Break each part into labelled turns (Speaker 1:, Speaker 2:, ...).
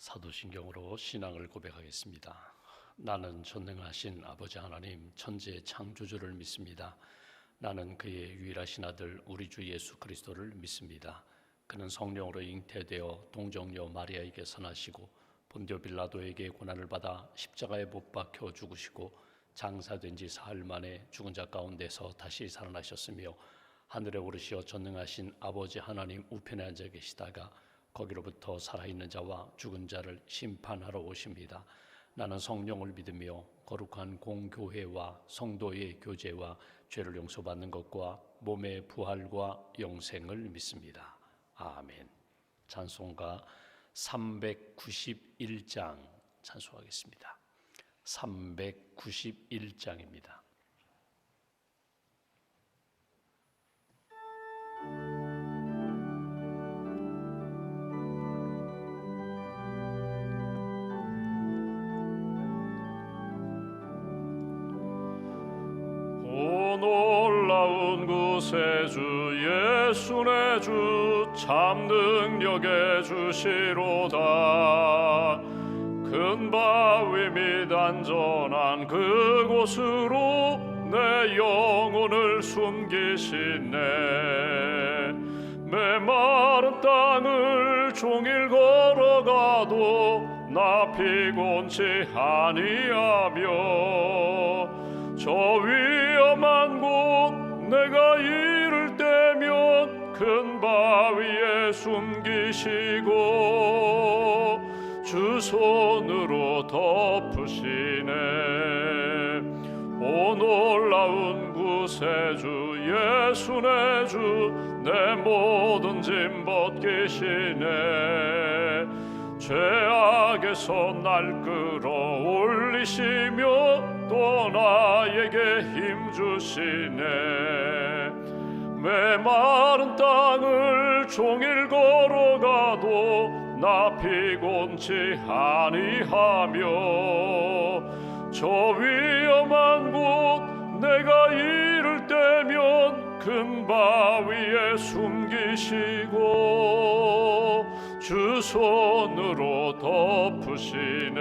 Speaker 1: 사도신경으로 신앙을 고백하겠습니다. 나는 전능하신 아버지 하나님 천지의 창조주를 믿습니다. 나는 그의 유일하신 아들 우리 주 예수 그리스도를 믿습니다. 그는 성령으로 잉태되어 동정녀 마리아에게 선하시고 본디오 빌라도에게 고난을 받아 십자가에 못 박혀 죽으시고 장사된 지 사흘 만에 죽은 자 가운데서 다시 살아나셨으며 하늘에 오르시어 전능하신 아버지 하나님 우편에 앉아 계시다가 거기로부터 살아있는 자와 죽은 자를 심판하러 오십니다. 나는 성령을 믿으며 거룩한 공교회와 성도의 교제와 죄를 용서받는 것과 몸의 부활과 영생을 믿습니다. 아멘. 찬송가 391장 찬송하겠습니다. 391장입니다.
Speaker 2: 놀라운 구세주 예수 내 주 참 능력의 주시로다. 큰 바위 및 안전한 그곳으로 내 영혼을 숨기시네. 메마른 땅을 종일 걸어가도 나 피곤치 아니하며 저 위험한 곳 내가 이를 때면 큰 바위에 숨기시고 주 손으로 덮으시네. 오 놀라운 구세주 예수 내 주 내 모든 짐 벗기시네. 죄악에서 날 끌어올리시며 또 나에게 힘 주시네. 메마른 땅을 종일 걸어가도 나 피곤치 아니하며 저 위험한 곳 내가 이를 때면 큰 바위에 숨기시고 주 손으로 덮으시네.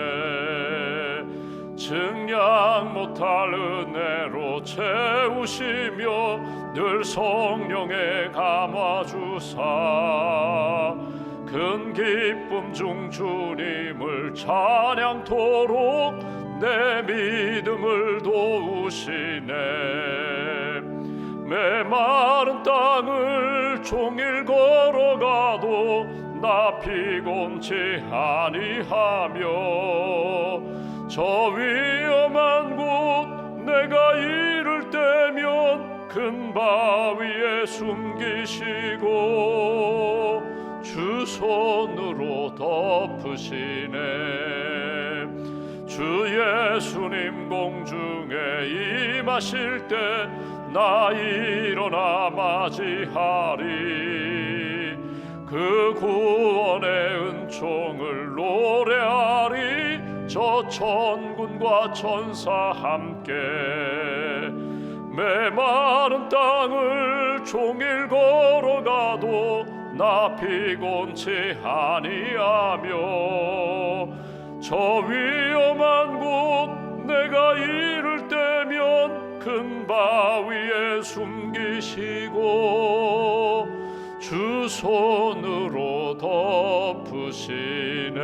Speaker 2: 증량 못할 은혜로 채우시며 늘 성령에 감화주사 큰 기쁨 중 주님을 찬양토록 내 믿음을 도우시네. 메마른 땅을 종일 걸어가도 나 피곤치 아니하며 저 위험한 곳 내가 이를 때면 큰 바위에 숨기시고 주 손으로 덮으시네. 주 예수님 공중에 임하실 때 나 일어나 맞이하리. 그 구원의 은총을 노래하리. 저 천군과 천사 함께 메마른 땅을 종일 걸어가도 나 피곤치 아니하며 저 위험한 곳 내가 이를 때면 큰 바위에 숨기시고 주 손으로 덮으시네.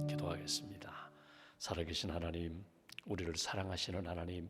Speaker 1: 기도하겠습니다. 살아계신 하나님, 우리를 사랑하시는 하나님,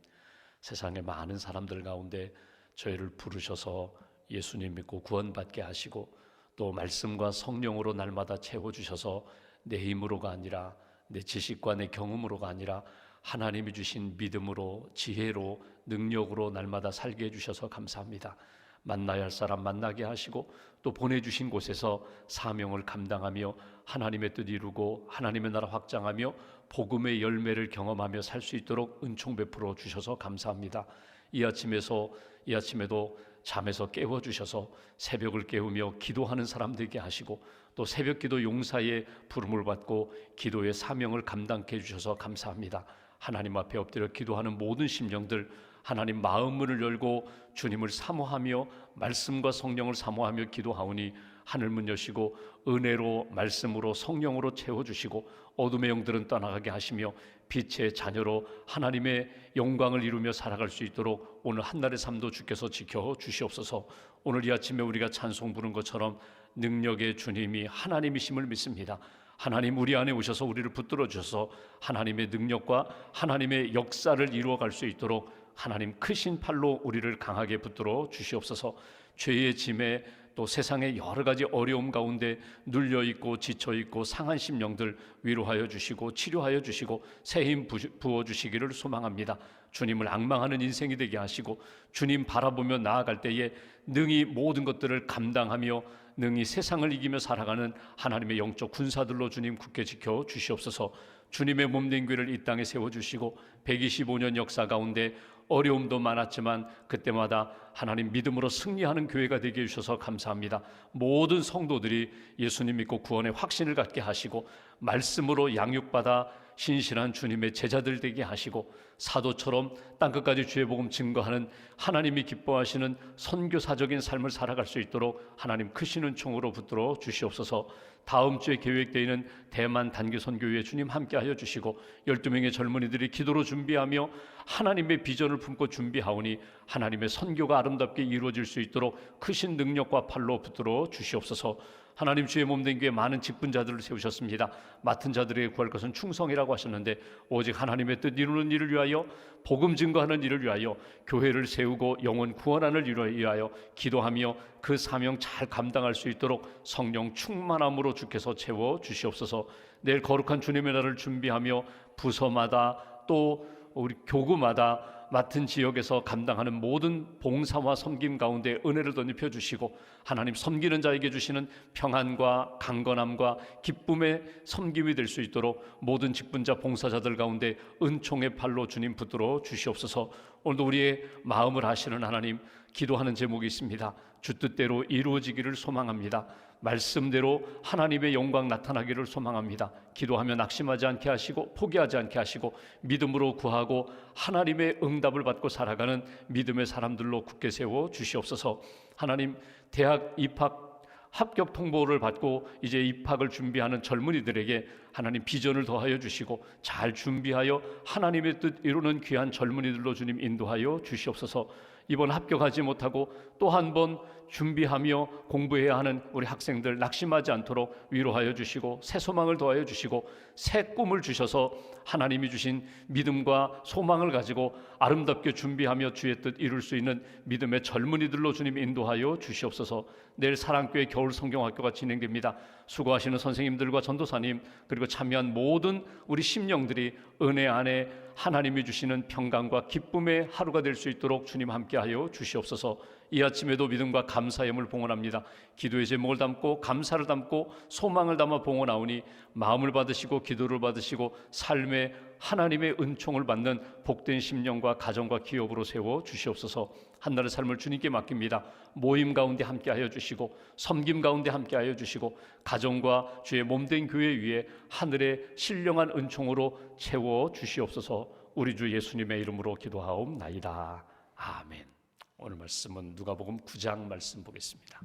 Speaker 1: 세상의 많은 사람들 가운데 저희를 부르셔서 예수님 믿고 구원받게 하시고 또 말씀과 성령으로 날마다 채워주셔서 내 힘으로가 아니라 내 지식과 내 경험으로가 아니라 하나님이 주신 믿음으로 지혜로 능력으로 날마다 살게 해주셔서 감사합니다. 만나야 할 사람 만나게 하시고 또 보내주신 곳에서 사명을 감당하며 하나님의 뜻 이루고 하나님의 나라 확장하며 복음의 열매를 경험하며 살 수 있도록 은총 베풀어 주셔서 감사합니다. 이 아침에도 잠에서 깨워주셔서 새벽을 깨우며 기도하는 사람 되게 하시고 또 새벽기도 용사의 부름을 받고 기도의 사명을 감당케 해주셔서 감사합니다. 하나님 앞에 엎드려 기도하는 모든 심령들 하나님 마음문을 열고 주님을 사모하며 말씀과 성령을 사모하며 기도하오니 하늘문 여시고 은혜로 말씀으로 성령으로 채워주시고 어둠의 영들은 떠나가게 하시며 빛의 자녀로 하나님의 영광을 이루며 살아갈 수 있도록 오늘 한날의 삶도 주께서 지켜주시옵소서. 오늘 이 아침에 우리가 찬송 부른 것처럼 능력의 주님이 하나님이심을 믿습니다. 하나님 우리 안에 오셔서 우리를 붙들어 주셔서 하나님의 능력과 하나님의 역사를 이루어갈 수 있도록 하나님 크신 팔로 우리를 강하게 붙들어 주시옵소서. 죄의 짐에 또 세상의 여러 가지 어려움 가운데 눌려있고 지쳐있고 상한 심령들 위로하여 주시고 치료하여 주시고 새 힘 부어주시기를 소망합니다. 주님을 앙망하는 인생이 되게 하시고 주님 바라보며 나아갈 때에 능히 모든 것들을 감당하며 능히 세상을 이기며 살아가는 하나님의 영적 군사들로 주님 굳게 지켜 주시옵소서. 주님의 몸된 교회를 이 땅에 세워주시고 125년 역사 가운데 어려움도 많았지만 그때마다 하나님 믿음으로 승리하는 교회가 되게 해주셔서 감사합니다. 모든 성도들이 예수님 믿고 구원의 확신을 갖게 하시고 말씀으로 양육받아 신실한 주님의 제자들 되게 하시고 사도처럼 땅끝까지 주의 복음 증거하는 하나님이 기뻐하시는 선교사적인 삶을 살아갈 수 있도록 하나님 크신 은총으로 붙들어 주시옵소서. 다음 주에 계획되어 있는 대만 단기 선교회에 주님 함께하여 주시고 12명의 젊은이들이 기도로 준비하며 하나님의 비전을 품고 준비하오니 하나님의 선교가 아름답게 이루어질 수 있도록 크신 능력과 팔로 붙들어 주시옵소서. 하나님 주의 몸된 교회에 많은 직분자들을 세우셨습니다. 맡은 자들에게 구할 것은 충성이라고 하셨는데 오직 하나님의 뜻 이루는 일을 위하여 복음 증거하는 일을 위하여 교회를 세우고 영혼 구원하는 일을 위하여 기도하며 그 사명 잘 감당할 수 있도록 성령 충만함으로 주께서 채워 주시옵소서. 내일 거룩한 주님의 날을 준비하며 부서마다 또 우리 교구마다 맡은 지역에서 감당하는 모든 봉사와 섬김 가운데 은혜를 덧입혀 주시고 하나님 섬기는 자에게 주시는 평안과 강건함과 기쁨의 섬김이 될 수 있도록 모든 직분자 봉사자들 가운데 은총의 팔로 주님 붙들어 주시옵소서. 오늘도 우리의 마음을 아시는 하나님, 기도하는 제목이 있습니다. 주 뜻대로 이루어지기를 소망합니다. 말씀대로 하나님의 영광 나타나기를 소망합니다. 기도하며 낙심하지 않게 하시고 포기하지 않게 하시고 믿음으로 구하고 하나님의 응답을 받고 살아가는 믿음의 사람들로 굳게 세워 주시옵소서. 하나님, 대학 입학 합격 통보를 받고 이제 입학을 준비하는 젊은이들에게 하나님 비전을 더하여 주시고 잘 준비하여 하나님의 뜻 이루는 귀한 젊은이들로 주님 인도하여 주시옵소서. 이번 합격하지 못하고 또 한 번 준비하며 공부해야 하는 우리 학생들 낙심하지 않도록 위로하여 주시고 새 소망을 더하여 주시고 새 꿈을 주셔서 하나님이 주신 믿음과 소망을 가지고 아름답게 준비하며 주의 뜻 이룰 수 있는 믿음의 젊은이들로 주님 인도하여 주시옵소서. 내일 사랑교회 겨울 성경학교가 진행됩니다. 수고하시는 선생님들과 전도사님 그리고 참여한 모든 우리 심령들이 은혜 안에 하나님이 주시는 평강과 기쁨의 하루가 될 수 있도록 주님 함께하여 주시옵소서. 이 아침에도 믿음과 감사의 힘을 봉헌합니다. 기도의 제목을 담고 감사를 담고 소망을 담아 봉헌하오니 마음을 받으시고 기도를 받으시고 삶의 하나님의 은총을 받는 복된 심령과 가정과 기업으로 세워 주시옵소서. 한날의 삶을 주님께 맡깁니다. 모임 가운데 함께하여 주시고 섬김 가운데 함께하여 주시고 가정과 주의 몸된 교회 위에 하늘의 신령한 은총으로 채워 주시옵소서. 우리 주 예수님의 이름으로 기도하옵나이다. 아멘. 오늘 말씀은 누가복음 9장 말씀 보겠습니다.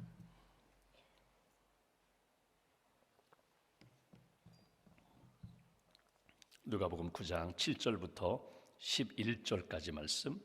Speaker 1: 누가복음 9장 7절부터 11절까지 말씀,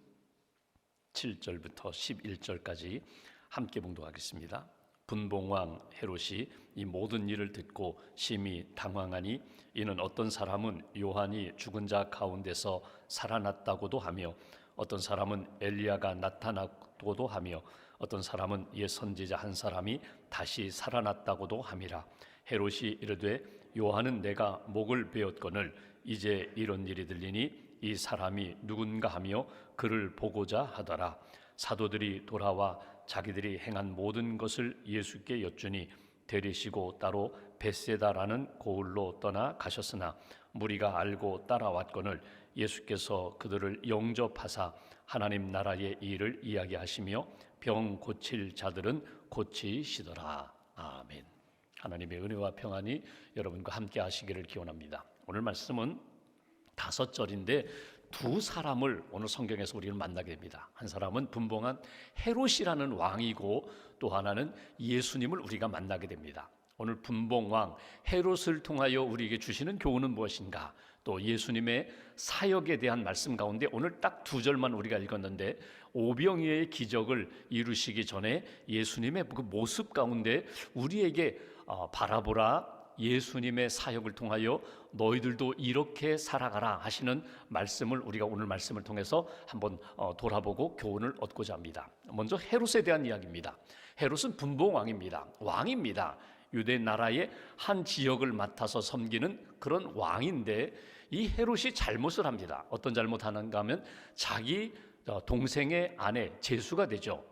Speaker 1: 7절부터 11절까지 함께 봉독하겠습니다. 분봉왕 헤롯이 이 모든 일을 듣고 심히 당황하니 이는 어떤 사람은 요한이 죽은 자 가운데서 살아났다고도 하며 어떤 사람은 엘리야가 나타났다고도 하며 어떤 사람은 옛 선지자 한 사람이 다시 살아났다고도 함이라. 헤롯이 이르되 요한은 내가 목을 베었거늘 이제 이런 일이 들리니 이 사람이 누군가 하며 그를 보고자 하더라. 사도들이 돌아와 자기들이 행한 모든 것을 예수께 여쭈니 데리시고 따로 벳세다라는 고을로 떠나 가셨으나 무리가 알고 따라왔거늘 예수께서 그들을 영접하사 하나님 나라의 일을 이야기하시며 병 고칠 자들은 고치시더라. 아멘. 하나님의 은혜와 평안이 여러분과 함께 하시기를 기원합니다. 오늘 말씀은 5절인데 두 사람을 오늘 성경에서 우리는 만나게 됩니다. 한 사람은 분봉한 헤롯이라는 왕이고 또 하나는 예수님을 우리가 만나게 됩니다. 오늘 분봉왕 헤롯을 통하여 우리에게 주시는 교훈은 무엇인가? 또 예수님의 사역에 대한 말씀 가운데 오늘 딱 2절만 우리가 읽었는데 오병이어의 기적을 이루시기 전에 예수님의 그 모습 가운데 우리에게 바라보라, 예수님의 사역을 통하여 너희들도 이렇게 살아가라 하시는 말씀을 우리가 오늘 말씀을 통해서 한번 돌아보고 교훈을 얻고자 합니다. 먼저 헤롯에 대한 이야기입니다. 헤롯은 분봉왕입니다. 왕입니다. 유대 나라의 한 지역을 맡아서 섬기는 그런 왕인데 이 헤롯이 잘못을 합니다. 어떤 잘못하는가 하면 자기 동생의 아내, 제수가 되죠.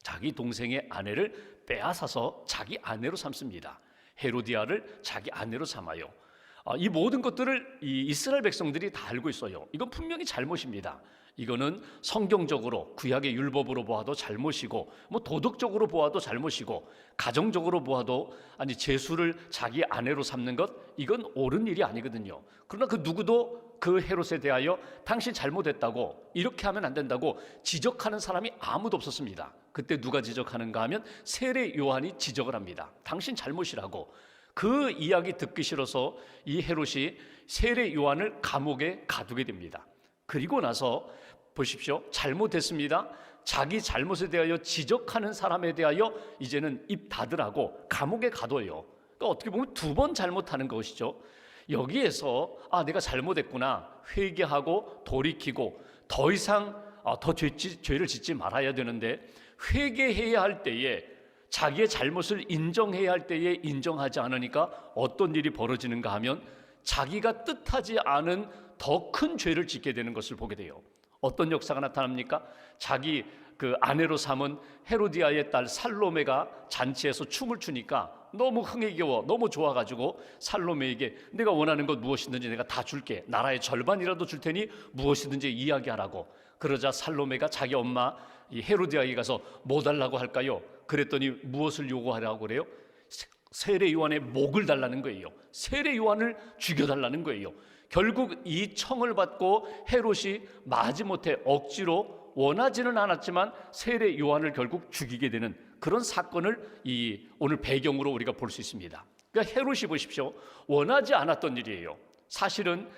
Speaker 1: 자기 동생의 아내를 빼앗아서 자기 아내로 삼습니다. 헤로디아를 자기 아내로 삼아요. 이 모든 것들을 이 이스라엘 백성들이 다 알고 있어요. 이건 분명히 잘못입니다. 이거는 성경적으로 구약의 율법으로 보아도 잘못이고 도덕적으로 보아도 잘못이고 가정적으로 보아도 제수를 자기 아내로 삼는 것, 이건 옳은 일이 아니거든요. 그러나 그 누구도 그 헤롯에 대하여 당신 잘못했다고, 이렇게 하면 안 된다고 지적하는 사람이 아무도 없었습니다. 그때 누가 지적하는가 하면 세례 요한이 지적을 합니다. 당신 잘못이라고. 그 이야기 듣기 싫어서 이 헤롯이 세례 요한을 감옥에 가두게 됩니다. 그리고 나서 보십시오, 잘못했습니다. 자기 잘못에 대하여 지적하는 사람에 대하여 이제는 입 닫으라고 감옥에 가둬요. 그러니까 어떻게 보면 2번 잘못하는 것이죠. 여기에서 내가 잘못했구나 회개하고 돌이키고 더 이상 더 죄를 짓지 말아야 되는데, 회개해야 할 때에 자기의 잘못을 인정해야 할 때에 인정하지 않으니까 어떤 일이 벌어지는가 하면 자기가 뜻하지 않은 더 큰 죄를 짓게 되는 것을 보게 돼요. 어떤 역사가 나타납니까? 자기 그 아내로 삼은 헤로디아의 딸 살로메가 잔치에서 춤을 추니까 너무 흥에 겨워 너무 좋아가지고 살로메에게 내가 원하는 것 무엇이든지 내가 다 줄게, 나라의 절반이라도 줄 테니 무엇이든지 이야기하라고. 그러자 살로메가 자기 엄마 이 헤로디아에게 가서 뭐 달라고 할까요? 그랬더니 무엇을 요구하라고 그래요? 세례 요한의 목을 달라는 거예요. 세례 요한을 죽여달라는 거예요. 결국 이 청을 받고 헤롯이 마지못해 억지로, 원하지는 않았지만 세례 요한을 결국 죽이게 되는 그런 사건을 이 오늘 배경으로 우리가 볼 수 있습니다. 그러니까 헤롯이 보십시오, 원하지 않았던 일이에요. 사실은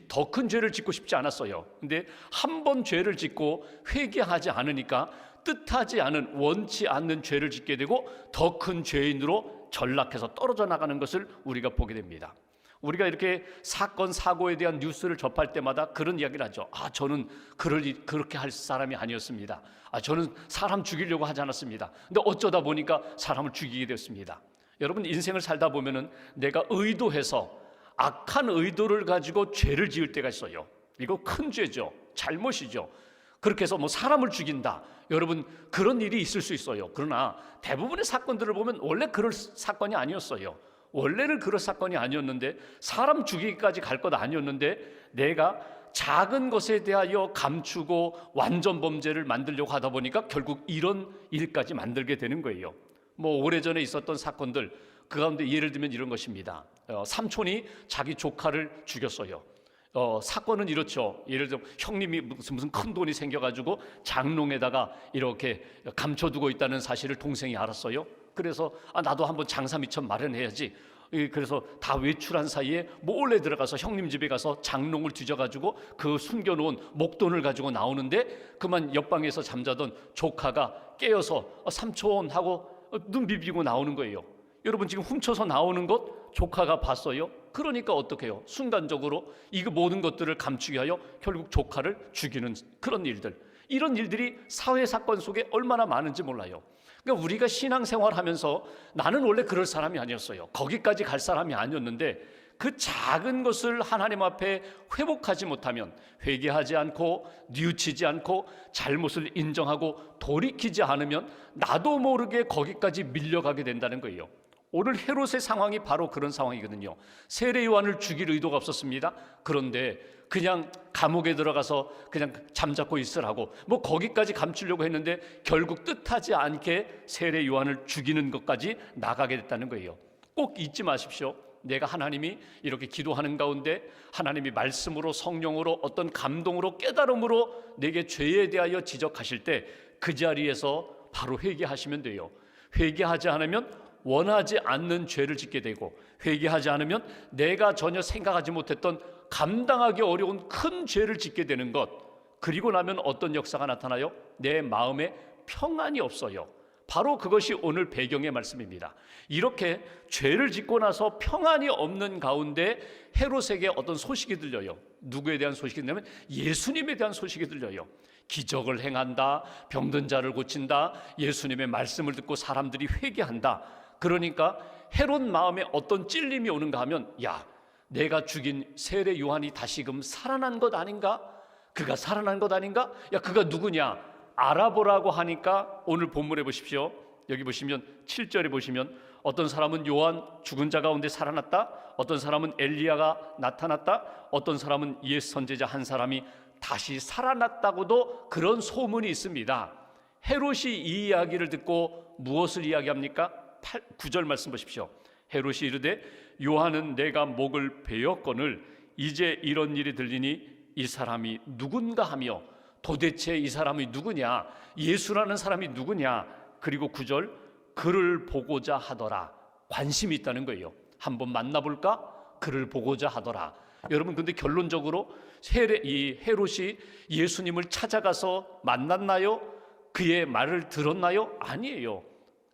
Speaker 1: 더 큰 죄를 짓고 싶지 않았어요. 근데 한 번 죄를 짓고 회개하지 않으니까 뜻하지 않은, 원치 않는 죄를 짓게 되고 더 큰 죄인으로 전락해서 떨어져 나가는 것을 우리가 보게 됩니다. 우리가 이렇게 사건 사고에 대한 뉴스를 접할 때마다 그런 이야기를 하죠. 저는 그렇게 할 사람이 아니었습니다. 저는 사람 죽이려고 하지 않았습니다. 근데 어쩌다 보니까 사람을 죽이게 됐습니다. 여러분, 인생을 살다 보면은 내가 의도해서 악한 의도를 가지고 죄를 지을 때가 있어요. 이거 큰 죄죠. 잘못이죠. 그렇게 해서 사람을 죽인다. 여러분, 그런 일이 있을 수 있어요. 그러나 대부분의 사건들을 보면 원래 그럴 사건이 아니었어요. 원래는 그럴 사건이 아니었는데, 사람 죽이기까지 갈 것 아니었는데 내가 작은 것에 대하여 감추고 완전 범죄를 만들려고 하다 보니까 결국 이런 일까지 만들게 되는 거예요. 오래전에 있었던 사건들, 그 가운데 예를 들면 이런 것입니다. 삼촌이 자기 조카를 죽였어요. 사건은 이렇죠. 예를 들어 형님이 무슨 큰 돈이 생겨가지고 장롱에다가 이렇게 감춰두고 있다는 사실을 동생이 알았어요. 그래서 나도 한번 장사 미천 마련해야지. 그래서 다 외출한 사이에 몰래 들어가서 형님 집에 가서 장롱을 뒤져가지고 그 숨겨놓은 목돈을 가지고 나오는데, 그만 옆방에서 잠자던 조카가 깨어서 삼촌 하고 눈 비비고 나오는 거예요. 여러분, 지금 훔쳐서 나오는 것 조카가 봤어요. 그러니까 어떻게 해요? 순간적으로 이 모든 것들을 감추기 위하여 결국 조카를 죽이는 그런 일들, 이런 일들이 사회 사건 속에 얼마나 많은지 몰라요. 그러니까 우리가 신앙생활하면서 나는 원래 그럴 사람이 아니었어요. 거기까지 갈 사람이 아니었는데 그 작은 것을 하나님 앞에 회복하지 못하면, 회개하지 않고 뉘우치지 않고 잘못을 인정하고 돌이키지 않으면 나도 모르게 거기까지 밀려가게 된다는 거예요. 오늘 헤롯의 상황이 바로 그런 상황이거든요. 세례 요한을 죽일 의도가 없었습니다. 그런데 그냥 감옥에 들어가서 그냥 잠자코 있으라고 거기까지 감추려고 했는데 결국 뜻하지 않게 세례 요한을 죽이는 것까지 나가게 됐다는 거예요. 꼭 잊지 마십시오. 내가 하나님이 이렇게 기도하는 가운데 하나님이 말씀으로 성령으로 어떤 감동으로 깨달음으로 내게 죄에 대하여 지적하실 때 그 자리에서 바로 회개하시면 돼요. 회개하지 않으면 원하지 않는 죄를 짓게 되고, 회개하지 않으면 내가 전혀 생각하지 못했던 감당하기 어려운 큰 죄를 짓게 되는 것. 그리고 나면 어떤 역사가 나타나요? 내 마음에 평안이 없어요. 바로 그것이 오늘 배경의 말씀입니다. 이렇게 죄를 짓고 나서 평안이 없는 가운데 헤롯에게 어떤 소식이 들려요. 누구에 대한 소식이 들냐면 예수님에 대한 소식이 들려요. 기적을 행한다, 병든 자를 고친다, 예수님의 말씀을 듣고 사람들이 회개한다. 그러니까 헤롯 마음에 어떤 찔림이 오는가 하면, 야, 내가 죽인 세례 요한이 다시금 살아난 것 아닌가? 그가 살아난 것 아닌가? 야, 그가 누구냐? 알아보라고 하니까 오늘 본문에 보십시오. 여기 보시면 7절에 보시면 어떤 사람은 요한 죽은 자 가운데 살아났다, 어떤 사람은 엘리야가 나타났다, 어떤 사람은 옛 선지자 한 사람이 다시 살아났다고도 그런 소문이 있습니다. 헤롯이 이 이야기를 듣고 무엇을 이야기합니까? 9절 말씀 보십시오. 헤롯이 이르되 요한은 내가 목을 베었거늘 이제 이런 일이 들리니 이 사람이 누군가 하며, 도대체 이 사람이 누구냐, 예수라는 사람이 누구냐. 그리고 9절, 그를 보고자 하더라. 관심이 있다는 거예요. 한번 만나볼까? 그를 보고자 하더라. 여러분, 근데 결론적으로 이 헤롯이 예수님을 찾아가서 만났나요? 그의 말을 들었나요? 아니에요.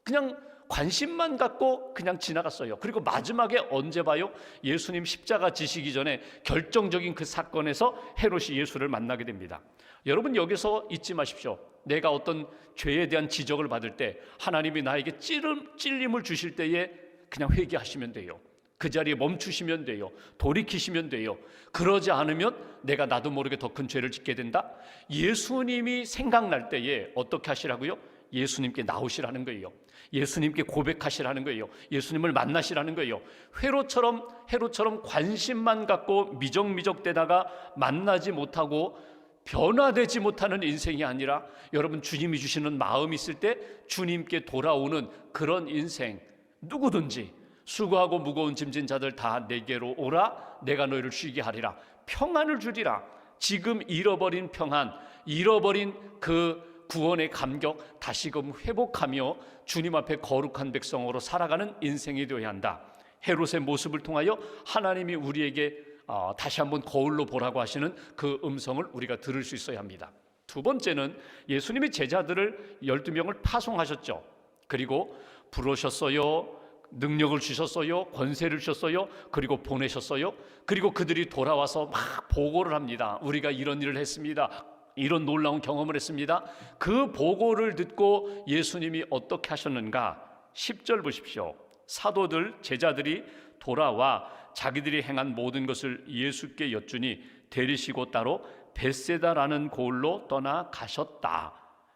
Speaker 1: 그냥 관심만 갖고 그냥 지나갔어요. 그리고 마지막에 언제 봐요? 예수님 십자가 지시기 전에 결정적인 그 사건에서 헤롯이 예수를 만나게 됩니다. 여러분, 여기서 잊지 마십시오. 내가 어떤 죄에 대한 지적을 받을 때 하나님이 나에게 찔림을 주실 때에 그냥 회개하시면 돼요. 그 자리에 멈추시면 돼요. 돌이키시면 돼요. 그러지 않으면 내가 나도 모르게 더 큰 죄를 짓게 된다. 예수님이 생각날 때에 어떻게 하시라고요? 예수님께 나오시라는 거예요. 예수님께 고백하시라는 거예요. 예수님을 만나시라는 거예요. 헤롯처럼 관심만 갖고 미적미적대다가 만나지 못하고 변화되지 못하는 인생이 아니라, 여러분, 주님이 주시는 마음이 있을 때 주님께 돌아오는 그런 인생. 누구든지 수고하고 무거운 짐진 자들 다 내게로 오라, 내가 너희를 쉬게 하리라. 평안을 주리라. 지금 잃어버린 평안, 잃어버린 그 구원의 감격 다시금 회복하며 주님 앞에 거룩한 백성으로 살아가는 인생이 되어야 한다. 헤롯의 모습을 통하여 하나님이 우리에게 다시 한번 거울로 보라고 하시는 그 음성을 우리가 들을 수 있어야 합니다. 두 번째는 예수님이 제자들을 12명을 파송하셨죠. 그리고 부르셨어요. 능력을 주셨어요. 권세를 주셨어요. 그리고 보내셨어요. 그리고 그들이 돌아와서 막 보고를 합니다. 우리가 이런 일을 했습니다. 이런 놀라운 경험을 했습니다. 그 보고를 듣고 예수님이 어떻게 하셨는가? 10절 보십시오. 사도들, 제자들이 돌아와 자기들이 행한 모든 것을 예수께 여쭈니 데리시고 따로 벳세다라는 고을로 떠나가셨다.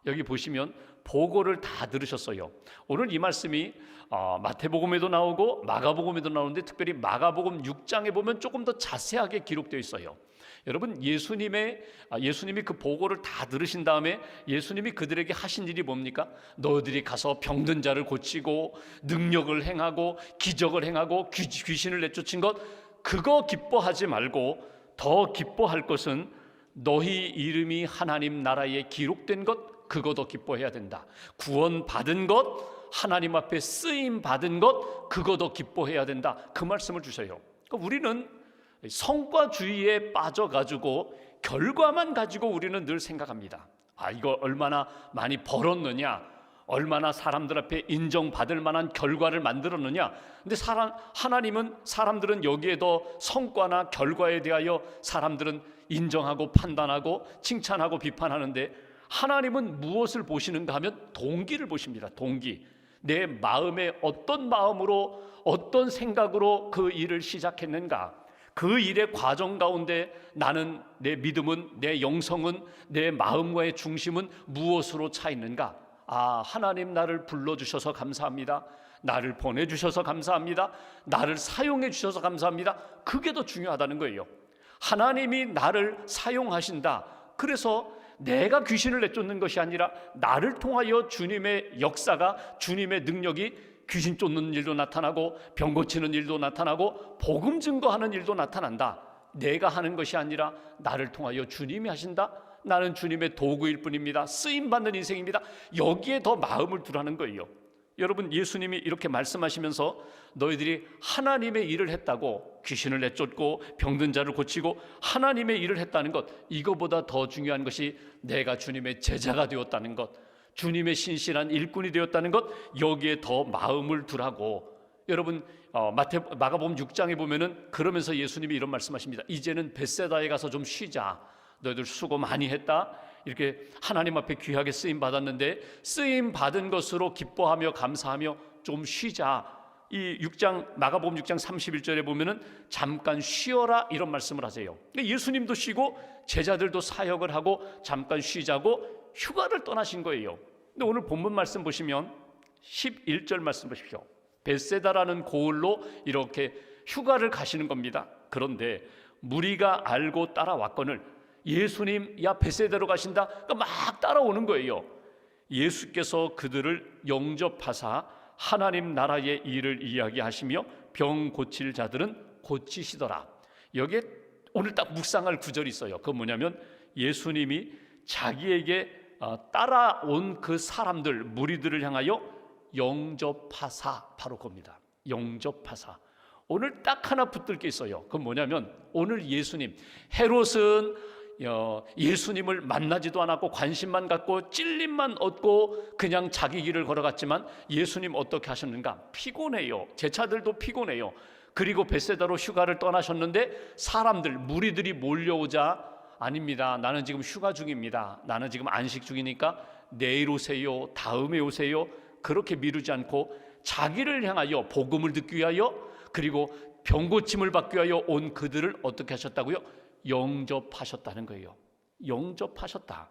Speaker 1: 여기 보시면 보고를 다 들으셨어요. 오늘 이 말씀이 마태복음에도 나오고 마가복음에도 나오는데, 특별히 마가복음 6장에 보면 조금 더 자세하게 기록되어 있어요. 여러분, 예수님이 그 보고를 다 들으신 다음에 예수님이 그들에게 하신 일이 뭡니까? 너희들이 가서 병든 자를 고치고 능력을 행하고 기적을 행하고 귀신을 내쫓은 것, 그거 기뻐하지 말고 더 기뻐할 것은 너희 이름이 하나님 나라에 기록된 것, 그거 더 기뻐해야 된다. 구원 받은 것, 하나님 앞에 쓰임 받은 것, 그거 더 기뻐해야 된다. 그 말씀을 주셔요. 그러니까 우리는 성과주의에 빠져가지고 결과만 가지고 우리는 늘 생각합니다. 이거 얼마나 많이 벌었느냐, 얼마나 사람들 앞에 인정받을 만한 결과를 만들었느냐. 근데 사람들은 여기에 더 성과나 결과에 대하여 사람들은 인정하고 판단하고 칭찬하고 비판하는데, 하나님은 무엇을 보시는가 하면 동기를 보십니다. 동기. 내 마음에 어떤 마음으로 어떤 생각으로 그 일을 시작했는가. 그 일의 과정 가운데 나는, 내 믿음은, 내 영성은, 내 마음과의 중심은 무엇으로 차 있는가. 하나님 나를 불러주셔서 감사합니다. 나를 보내주셔서 감사합니다. 나를 사용해 주셔서 감사합니다. 그게 더 중요하다는 거예요. 하나님이 나를 사용하신다. 그래서 내가 귀신을 내쫓는 것이 아니라 나를 통하여 주님의 역사가, 주님의 능력이 귀신 쫓는 일도 나타나고 병 고치는 일도 나타나고 복음 증거하는 일도 나타난다. 내가 하는 것이 아니라 나를 통하여 주님이 하신다. 나는 주님의 도구일 뿐입니다. 쓰임받는 인생입니다. 여기에 더 마음을 두라는 거예요. 여러분, 예수님이 이렇게 말씀하시면서 너희들이 하나님의 일을 했다고, 귀신을 내쫓고 병든 자를 고치고 하나님의 일을 했다는 것, 이거보다 더 중요한 것이 내가 주님의 제자가 되었다는 것, 주님의 신실한 일꾼이 되었다는 것, 여기에 더 마음을 두라고. 여러분, 마가복음 6장에 보면은 그러면서 예수님이 이런 말씀하십니다. 이제는 벳세다에 가서 좀 쉬자. 너희들 수고 많이 했다. 이렇게 하나님 앞에 귀하게 쓰임 받았는데 쓰임 받은 것으로 기뻐하며 감사하며 좀 쉬자. 이 6장 마가복음 6장 31절에 보면은 잠깐 쉬어라 이런 말씀을 하세요. 예수님도 쉬고 제자들도 사역을 하고 잠깐 쉬자고 휴가를 떠나신 거예요. 근데 오늘 본문 말씀 보시면 11절 말씀 보십시오. 벳세다라는 고을로 이렇게 휴가를 가시는 겁니다. 그런데 무리가 알고 따라왔거늘 예수님, 야 벳세다로 가신다. 그러니까 막 따라오는 거예요. 예수께서 그들을 영접하사 하나님 나라의 일을 이야기하시며 병 고칠 자들은 고치시더라. 여기에 오늘 딱 묵상할 구절이 있어요. 그건 뭐냐면 예수님이 자기에게 따라온 그 사람들, 무리들을 향하여 영접하사, 바로 그겁니다. 영접하사. 오늘 딱 하나 붙들 게 있어요. 그건 뭐냐면 오늘 예수님, 헤롯은 예수님을 만나지도 않았고 관심만 갖고 찔림만 얻고 그냥 자기 길을 걸어갔지만 예수님 어떻게 하셨는가? 피곤해요. 제자들도 피곤해요. 그리고 벳세다로 휴가를 떠나셨는데 사람들, 무리들이 몰려오자 아닙니다. 나는 지금 휴가 중입니다. 나는 지금 안식 중이니까 내일 오세요. 다음에 오세요. 그렇게 미루지 않고 자기를 향하여 복음을 듣기 위하여 그리고 병 고침을 받기 위하여 온 그들을 어떻게 하셨다고요? 영접하셨다는 거예요. 영접하셨다.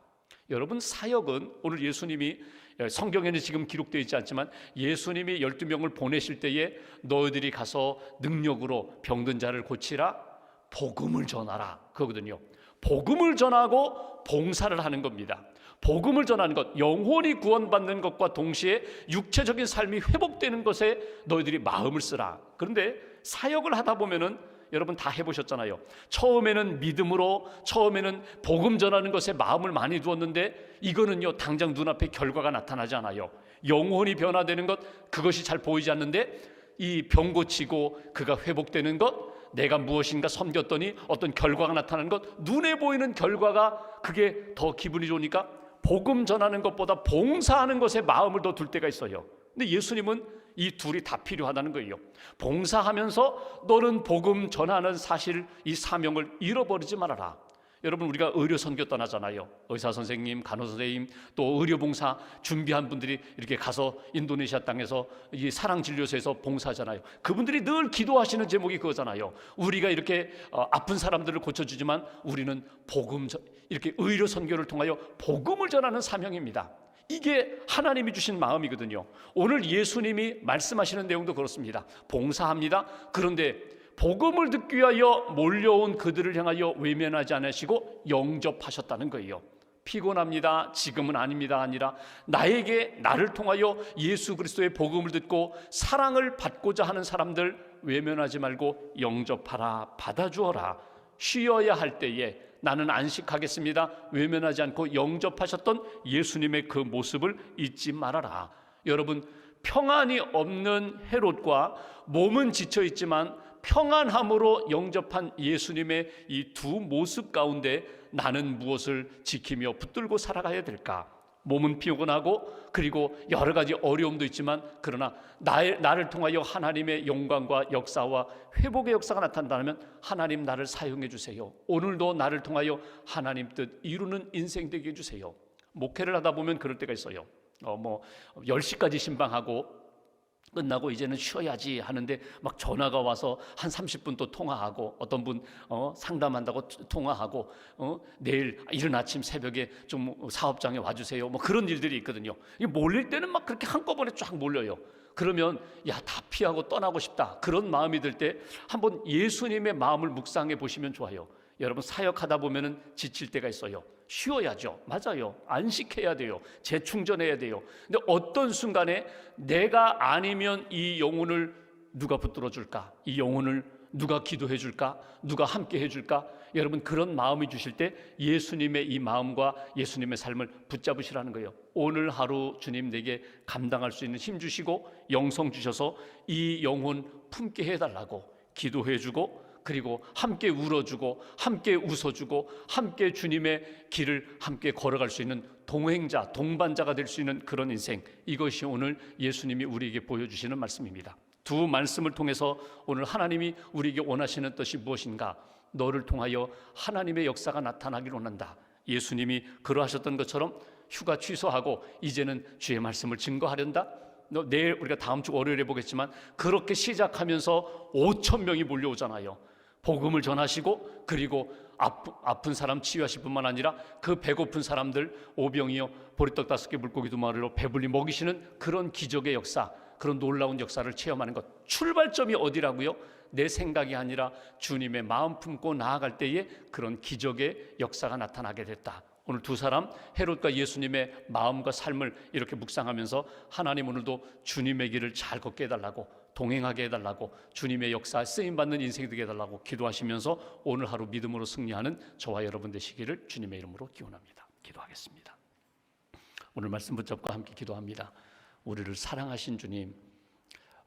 Speaker 1: 여러분, 사역은 오늘 예수님이 성경에는 지금 기록되어 있지 않지만 예수님이 12명을 보내실 때에 너희들이 가서 능력으로 병든 자를 고치라, 복음을 전하라 그거거든요. 복음을 전하고 봉사를 하는 겁니다. 복음을 전하는 것, 영혼이 구원받는 것과 동시에 육체적인 삶이 회복되는 것에 너희들이 마음을 쓰라. 그런데 사역을 하다 보면은 여러분 다 해보셨잖아요. 처음에는 믿음으로, 처음에는 복음 전하는 것에 마음을 많이 두었는데 이거는요 당장 눈앞에 결과가 나타나지 않아요. 영혼이 변화되는 것, 그것이 잘 보이지 않는데 이 병 고치고 그가 회복되는 것, 내가 무엇인가 섬겼더니 어떤 결과가 나타나는 것, 눈에 보이는 결과가 그게 더 기분이 좋으니까 복음 전하는 것보다 봉사하는 것에 마음을 더 둘 때가 있어요. 근데 예수님은 이 둘이 다 필요하다는 거예요. 봉사하면서 너는 복음 전하는 사실, 이 사명을 잃어버리지 말아라. 여러분, 우리가 의료 선교 떠나잖아요. 의사 선생님, 간호 선생님, 또 의료 봉사 준비한 분들이 이렇게 가서 인도네시아 땅에서 이 사랑 진료소에서 봉사하잖아요. 그분들이 늘 기도하시는 제목이 그거잖아요. 우리가 이렇게 아픈 사람들을 고쳐주지만 우리는 복음, 이렇게 의료 선교를 통하여 복음을 전하는 사명입니다. 이게 하나님이 주신 마음이거든요. 오늘 예수님이 말씀하시는 내용도 그렇습니다. 봉사합니다. 그런데 복음을 듣기 위하여 몰려온 그들을 향하여 외면하지 않으시고 영접하셨다는 거예요. 피곤합니다. 지금은 아닙니다. 아니라 나를 통하여 예수 그리스도의 복음을 듣고 사랑을 받고자 하는 사람들 외면하지 말고 영접하라, 받아주어라. 쉬어야 할 때에 나는 안식하겠습니다. 외면하지 않고 영접하셨던 예수님의 그 모습을 잊지 말아라. 여러분, 평안이 없는 헤롯과 몸은 지쳐 있지만 평안함으로 영접한 예수님의 이 두 모습 가운데 나는 무엇을 지키며 붙들고 살아가야 될까? 몸은 피곤하고 그리고 여러 가지 어려움도 있지만 그러나 나를 통하여 하나님의 영광과 역사와 회복의 역사가 나타난다면 하나님 나를 사용해 주세요. 오늘도 나를 통하여 하나님 뜻 이루는 인생 되게 해주세요. 목회를 하다 보면 그럴 때가 있어요. 10시까지 신방하고 끝나고 이제는 쉬어야지 하는데 막 전화가 와서 한 30분 또 통화하고 어떤 분 상담한다고 통화하고 내일 이른 아침 새벽에 좀 사업장에 와주세요. 뭐 그런 일들이 있거든요. 몰릴 때는 막 그렇게 한꺼번에 쫙 몰려요. 그러면 야, 다 피하고 떠나고 싶다, 그런 마음이 들 때 한번 예수님의 마음을 묵상해 보시면 좋아요. 여러분, 사역하다 보면은 지칠 때가 있어요. 쉬어야죠. 맞아요. 안식해야 돼요. 재충전해야 돼요. 근데 어떤 순간에 내가 아니면 이 영혼을 누가 붙들어 줄까? 이 영혼을 누가 기도해 줄까? 누가 함께 해 줄까? 여러분, 그런 마음이 주실 때 예수님의 이 마음과 예수님의 삶을 붙잡으시라는 거예요. 오늘 하루 주님 내게 감당할 수 있는 힘 주시고 영성 주셔서 이 영혼 품게 해달라고 기도해 주고, 그리고 함께 울어주고 함께 웃어주고 함께 주님의 길을 함께 걸어갈 수 있는 동행자, 동반자가 될 수 있는 그런 인생, 이것이 오늘 예수님이 우리에게 보여주시는 말씀입니다. 두 말씀을 통해서 오늘 하나님이 우리에게 원하시는 뜻이 무엇인가? 너를 통하여 하나님의 역사가 나타나기를 원한다. 예수님이 그러하셨던 것처럼 휴가 취소하고 이제는 주의 말씀을 증거하련다. 내일 우리가 다음 주 월요일에 보겠지만 그렇게 시작하면서 5천 명이 몰려오잖아요. 복음을 전하시고, 그리고 아픈 사람 치유하실 뿐만 아니라 그 배고픈 사람들 오병이어 보리떡 5개 물고기 2마리로 배불리 먹이시는 그런 기적의 역사, 그런 놀라운 역사를 체험하는 것, 출발점이 어디라고요? 내 생각이 아니라 주님의 마음 품고 나아갈 때에 그런 기적의 역사가 나타나게 됐다. 오늘 두 사람, 헤롯과 예수님의 마음과 삶을 이렇게 묵상하면서 하나님 오늘도 주님의 길을 잘 걷게 해달라고, 동행하게 해달라고, 주님의 역사에 쓰임받는 인생이 되게 해달라고 기도하시면서 오늘 하루 믿음으로 승리하는 저와 여러분 되시기를 주님의 이름으로 기원합니다. 기도하겠습니다. 오늘 말씀 붙잡고 함께 기도합니다. 우리를 사랑하신 주님,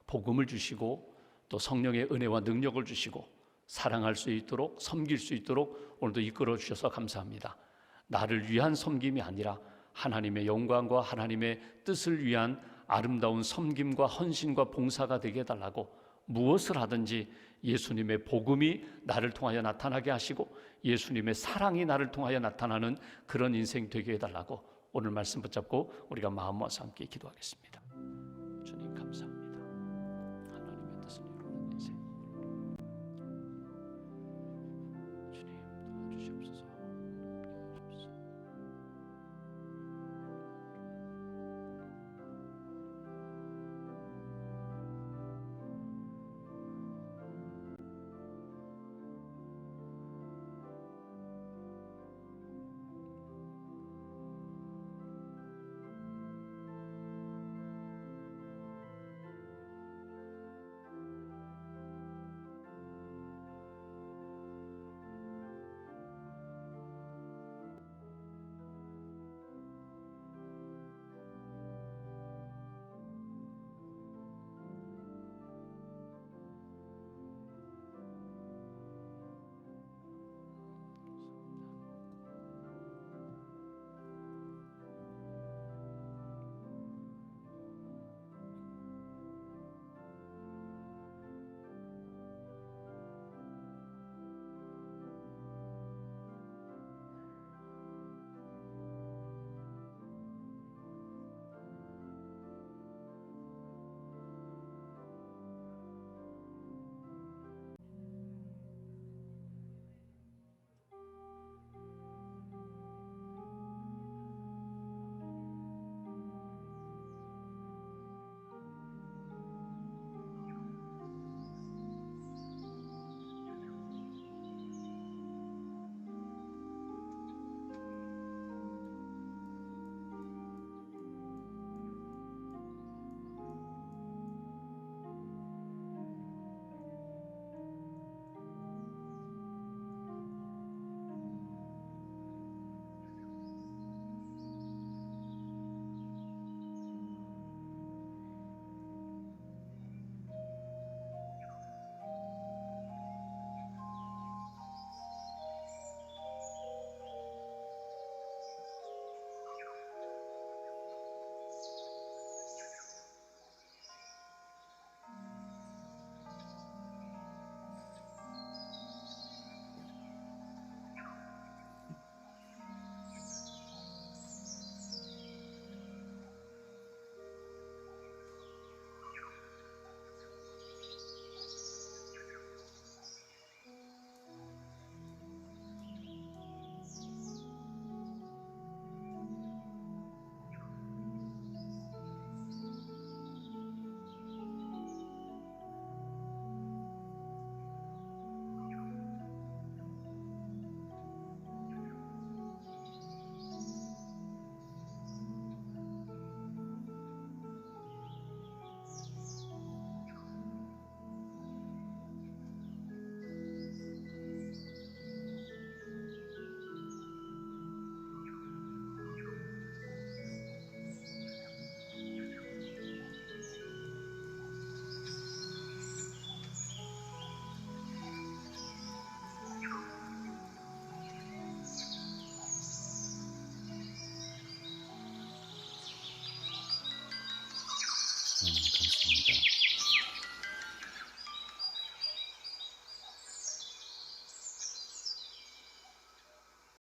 Speaker 1: 복음을 주시고 또 성령의 은혜와 능력을 주시고 사랑할 수 있도록, 섬길 수 있도록 오늘도 이끌어 주셔서 감사합니다. 나를 위한 섬김이 아니라 하나님의 영광과 하나님의 뜻을 위한 아름다운 섬김과 헌신과 봉사가 되게 해달라고, 무엇을 하든지 예수님의 복음이 나를 통하여 나타나게 하시고 예수님의 사랑이 나를 통하여 나타나는 그런 인생 되게 해달라고 오늘 말씀 붙잡고 우리가 마음 모아서 함께 기도하겠습니다.